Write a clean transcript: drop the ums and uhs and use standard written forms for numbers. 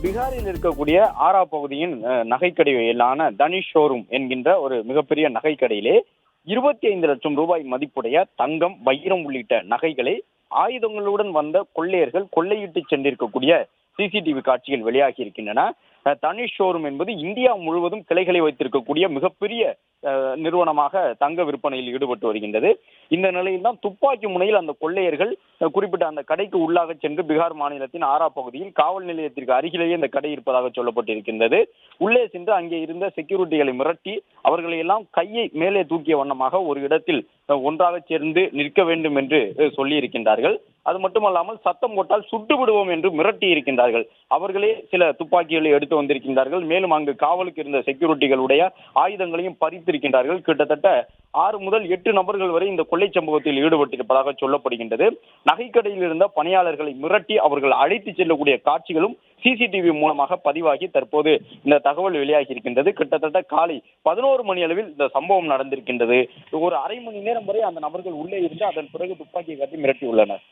பீகாரில் இருக்கக்கூடிய ஆரா பகுதியின் நகைக்கடையிலான தனிஷ் ஷோரூம் என்கின்ற ஒரு மிகப்பெரிய நகைக்கடையிலே 25 லட்சம் ரூபாய் மதிப்புடைய தங்கம், வைரம் உள்ளிட்ட நகைகளை ஆயுதங்களுடன் வந்த கொள்ளையர்கள் கொள்ளையிட்டு சென்றிருக்கக்கூடிய சிசிடிவி காட்சிகள் வெளியாகி இருக்கின்றன. தனிஷ் ஷோரூம் என்பது இந்தியா முழுவதும் கிளைகளை வைத்திருக்கக்கூடிய மிகப்பெரிய நிறுவனமாக தங்க விற்பனையில் ஈடுபட்டு வருகின்றது. இந்த நிலையில் தான் துப்பாக்கி முனையில் அந்த கொள்ளையர்கள் குறிப்பிட்ட அந்த கடைக்கு உள்ளாக சென்று பீகார் மாநிலத்தின் ஆரா பகுதியில் காவல் நிலையத்திற்கு அருகிலேயே இந்த கடை இருப்பதாக சொல்லப்பட்டிருக்கின்றது. உள்ளே சென்று அங்கே இருந்த செக்யூரிட்டிகளை மிரட்டி அவர்களை எல்லாம் கையை மேலே தூக்கிய வண்ணமாக ஒரு இடத்தில் ஒன்றாக சேர்ந்து நிற்க வேண்டும் என்று சொல்லி இருக்கின்றார்கள். அது மட்டுமல்லாமல் சத்தம் போட்டால் சுட்டு விடுவோம் என்று மிரட்டி இருக்கின்றார்கள். அவர்களே சில துப்பாக்கிகளை எடுத்து வந்திருக்கின்றார்கள். மேலும் அங்கு காவலுக்கு இருந்த செக்யூரிட்டிகளுடைய ஆயுதங்களையும் பறித்திருக்கின்றார்கள். கிட்டத்தட்ட 6 முதல் 8 நபர்கள் வரை இந்த கொள்ளை சம்பவத்தில் ஈடுபட்டிருப்பதாக சொல்லப்படுகின்றது. நகைக்கடையில் இருந்த பணியாளர்களை மிரட்டி அவர்கள் அழைத்து செல்லக்கூடிய காட்சிகளும் சிசிடிவி மூலமாக பதிவாகி தற்போது இந்த தகவல் வெளியாகி இருக்கின்றது. கிட்டத்தட்ட காலை 11 மணி அளவில் இந்த சம்பவம் நடந்திருக்கின்றது. ஒரு அரை மணி நேரம் வரை அந்த நபர்கள் உள்ளே இருந்து அதன் பிறகு துப்பாக்கியை காட்டி மிரட்டியுள்ளனர்.